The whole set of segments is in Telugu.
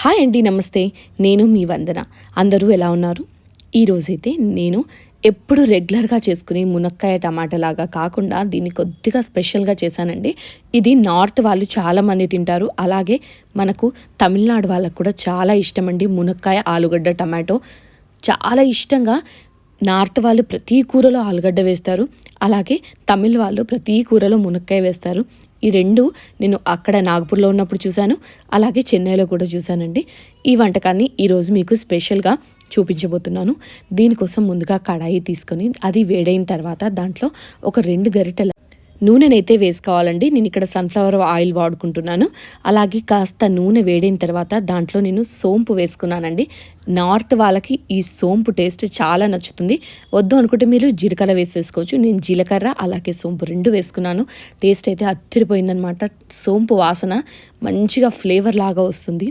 హాయ్ అండి, నమస్తే. నేను మీ వందన. అందరూ ఎలా ఉన్నారు? ఈరోజైతే నేను ఎప్పుడు రెగ్యులర్గా చేసుకునే మునక్కాయ టమాటా లాగా కాకుండా దీన్ని కొద్దిగా స్పెషల్గా చేశానండి. ఇది నార్త్ వాళ్ళు చాలామంది తింటారు, అలాగే మనకు తమిళనాడు వాళ్ళకు కూడా చాలా ఇష్టం అండి. మునక్కాయ, ఆలుగడ్డ, టమాటో చాలా ఇష్టంగా నార్త్ వాళ్ళు ప్రతి కూరలో ఆలుగడ్డ వేస్తారు, అలాగే తమిళ వాళ్ళు ప్రతి కూరలో మునక్కాయ వేస్తారు. ఈ రెండు నేను అక్కడ నాగపూర్లో ఉన్నప్పుడు చూశాను, అలాగే చెన్నైలో కూడా చూశానండి. ఈ వంటకాన్ని ఈరోజు మీకు స్పెషల్గా చూపించబోతున్నాను. దీనికోసం ముందుగా కడాయి తీసుకొని అది వేడైన తర్వాత దాంట్లో ఒక 2 గరిటెల నూనెనైతే వేసుకోవాలండి. నేను ఇక్కడ సన్ఫ్లవర్ ఆయిల్ వాడుకుంటున్నాను. అలాగే కాస్త నూనె వేడైన తర్వాత దాంట్లో నేను సోంపు వేసుకున్నానండి. నార్త్ వాళ్ళకి ఈ సోంపు టేస్ట్ చాలా నచ్చుతుంది. వద్దు అనుకుంటే మీరు జీలకర్ర వేసేసుకోవచ్చు. నేను జీలకర్ర అలాగే సోంపు 2 వేసుకున్నాను. టేస్ట్ అయితే అత్తిరిపోయిందనమాట. సోంపు వాసన మంచిగా ఫ్లేవర్ లాగా వస్తుంది.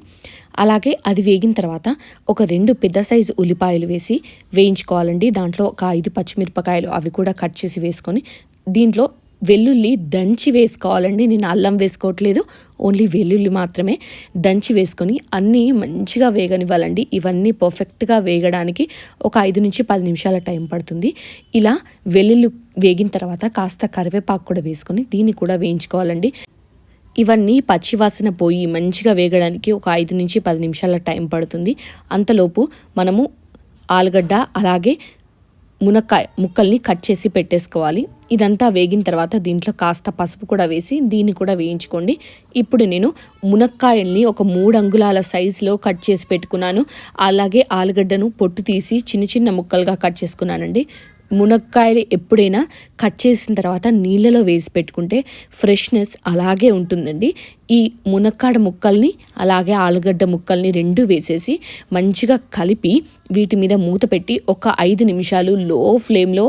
అలాగే అది వేగిన తర్వాత ఒక 2 పెద్ద సైజు ఉల్లిపాయలు వేసి వేయించుకోవాలండి. దాంట్లో ఒక 5 పచ్చిమిరపకాయలు అవి కూడా కట్ చేసి వేసుకొని దీంట్లో వెల్లుల్లి దంచి వేసుకోవాలండి. నేను అల్లం వేసుకోవట్లేదు, ఓన్లీ వెల్లుల్లి మాత్రమే దంచి వేసుకొని అన్నీ మంచిగా వేగనివ్వాలండి. ఇవన్నీ పర్ఫెక్ట్గా వేగడానికి ఒక 5 నుంచి 10 నిమిషాల టైం పడుతుంది. ఇలా వెల్లుల్లి వేగిన తర్వాత కాస్త కరివేపాకు కూడా వేసుకొని దీన్ని కూడా వేయించుకోవాలండి. ఇవన్నీ పచ్చివాసన పోయి మంచిగా వేగడానికి ఒక 5 నుంచి 10 నిమిషాల టైం పడుతుంది. అంతలోపు మనము ఆలుగడ్డ అలాగే మునక్కాయ ముక్కల్ని కట్ చేసి పెట్టేసుకోవాలి. ఇదంతా వేగిన తర్వాత దీంట్లో కాస్త పసుపు కూడా వేసి దీన్ని కూడా వేయించుకోండి. ఇప్పుడు నేను మునక్కాయల్ని ఒక 3 అంగుళాల సైజులో కట్ చేసి పెట్టుకున్నాను. అలాగే ఆలుగడ్డను పొట్టు తీసి చిన్న చిన్న ముక్కలుగా కట్ చేసుకున్నానండి. మునక్కాయలు ఎప్పుడైనా కట్ చేసిన తర్వాత నీళ్ళలో వేసి పెట్టుకుంటే ఫ్రెష్నెస్ అలాగే ఉంటుందండి. ఈ మునక్కాడ ముక్కల్ని అలాగే ఆలుగడ్డ ముక్కల్ని 2 వేసేసి మంచిగా కలిపి వీటి మీద మూత పెట్టి ఒక 5 నిమిషాలు లో ఫ్లేమ్లో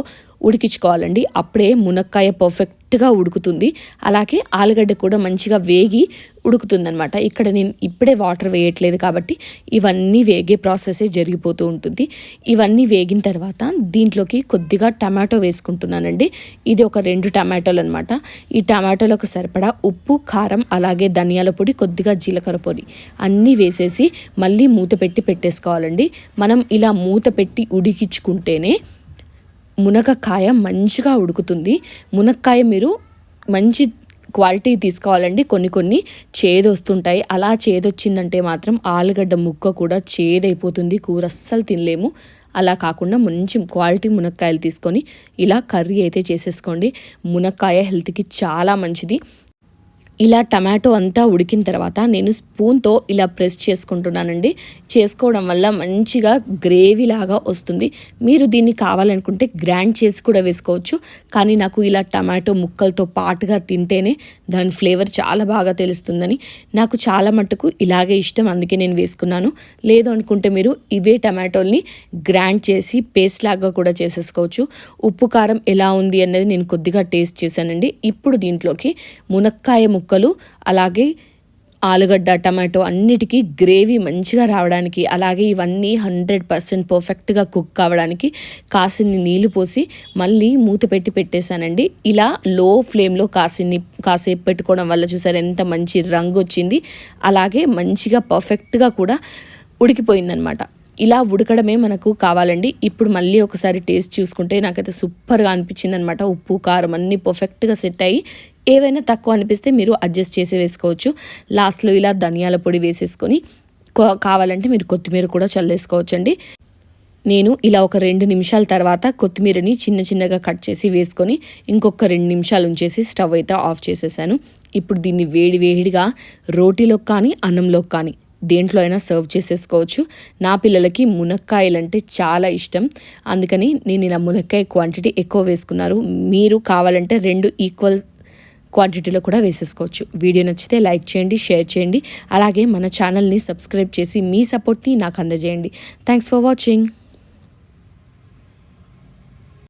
ఉడికించుకోవాలండి. అప్పుడే మునక్కాయ పర్ఫెక్ట్గా ఉడుకుతుంది. అలాగే ఆలుగడ్డ కూడా మంచిగా వేగి ఉడుకుతుందనమాట. ఇక్కడ నేను ఇప్పుడే వాటర్ వేయట్లేదు కాబట్టి ఇవన్నీ వేగే ప్రాసెసే జరిగిపోతూ ఉంటుంది. ఇవన్నీ వేగిన తర్వాత దీంట్లోకి కొద్దిగా టమాటో వేసుకుంటున్నానండి. ఇది ఒక 2 టమాటోలు అనమాట. ఈ టమాటోలకు సరిపడా ఉప్పు, కారం అలాగే ధనియాల పొడి, కొద్దిగా జీలకర్ర పొడి అన్నీ వేసేసి మళ్ళీ మూత పెట్టి పెట్టేసుకోవాలండి. మనం ఇలా మూత పెట్టి ఉడికించుకుంటేనే మునక్కాయ మంచిగా ఉడుకుతుంది. మునక్కాయ మీరు మంచి క్వాలిటీ తీసుకోవాలండి. కొన్ని చేదు వస్తుంటాయి. అలా చేదొచ్చిందంటే మాత్రం ఆలుగడ్డ ముక్క కూడా చేదైపోతుంది, కూర అస్సలు తినలేము. అలా కాకుండా మంచి క్వాలిటీ మునక్కాయలు తీసుకొని ఇలా కర్రీ అయితే చేసేసుకోండి. మునక్కాయ హెల్త్కి చాలా మంచిది. ఇలా టమాటో అంతా ఉడికిన తర్వాత నేను స్పూన్తో ఇలా ప్రెస్ చేసుకుంటున్నానండి. చేసుకోవడం వల్ల మంచిగా గ్రేవీ లాగా వస్తుంది. మీరు దీన్ని కావాలనుకుంటే గ్రైండ్ చేసి కూడా వేసుకోవచ్చు, కానీ నాకు ఇలా టమాటో ముక్కలతో పాటుగా తింటేనే దాని ఫ్లేవర్ చాలా బాగా తెలుస్తుందని నాకు చాలా మట్టుకు ఇలాగే ఇష్టం, అందుకే నేను వేసుకున్నాను. లేదు అనుకుంటే మీరు ఇవే టమాటోల్ని గ్రైండ్ చేసి పేస్ట్ లాగా కూడా చేసేసుకోవచ్చు. ఉప్పు కారం ఎలా ఉంది అన్నది నేను కొద్దిగా టేస్ట్ చేశానండి. ఇప్పుడు దీంట్లోకి మునక్కాయ ముక్కలు అలాగే ఆలుగడ్డ, టమాటో అన్నిటికీ గ్రేవీ మంచిగా రావడానికి, అలాగే ఇవన్నీ 100% పర్ఫెక్ట్గా కుక్ అవ్వడానికి కాసిన్ని నీళ్లు పోసి మళ్ళీ మూత పెట్టి పెట్టేశానండి. ఇలా లో ఫ్లేమ్లో కాసేపు పెట్టుకోవడం వల్ల చూసారు ఎంత మంచి రంగు వచ్చింది, అలాగే మంచిగా పర్ఫెక్ట్గా కూడా ఉడికిపోయిందనమాట. ఇలా ఉడకడమే మనకు కావాలండి. ఇప్పుడు మళ్ళీ ఒకసారి టేస్ట్ చూసుకుంటే నాకైతే సూపర్గా అనిపించింది అనమాట. ఉప్పు, కారం అన్నీ పర్ఫెక్ట్గా సెట్ అయ్యి, ఏవైనా తక్కువ అనిపిస్తే మీరు అడ్జస్ట్ చేసి వేసుకోవచ్చు. లాస్ట్లో ఇలా ధనియాల పొడి వేసేసుకొని కావాలంటే మీరు కొత్తిమీర కూడా చల్లేసుకోవచ్చండి. నేను ఇలా ఒక 2 నిమిషాల తర్వాత కొత్తిమీరని చిన్నగా కట్ చేసి వేసుకొని ఇంకొక 2 నిమిషాలు ఉంచేసి స్టవ్ అయితే ఆఫ్ చేసేసాను. ఇప్పుడు దీన్ని వేడిగా రోటీలోకి కానీ అన్నంలోకి కానీ దేంట్లో అయినా సర్వ్ చేసేసుకోవచ్చు. నా పిల్లలకి మునక్కాయలంటే చాలా ఇష్టం, అందుకని నేను ఇలా మునక్కాయ క్వాంటిటీ ఎక్కువ వేసుకున్నారు. మీరు కావాలంటే 2 ఈక్వల్ క్వాంటిటీలో కూడా వేసేసుకోవచ్చు. వీడియో నచ్చితే లైక్ చేయండి, షేర్ చేయండి, అలాగే మన ఛానల్ని సబ్స్క్రైబ్ చేసి మీ సపోర్ట్ని నాకు అందజేయండి. Thanks for watching.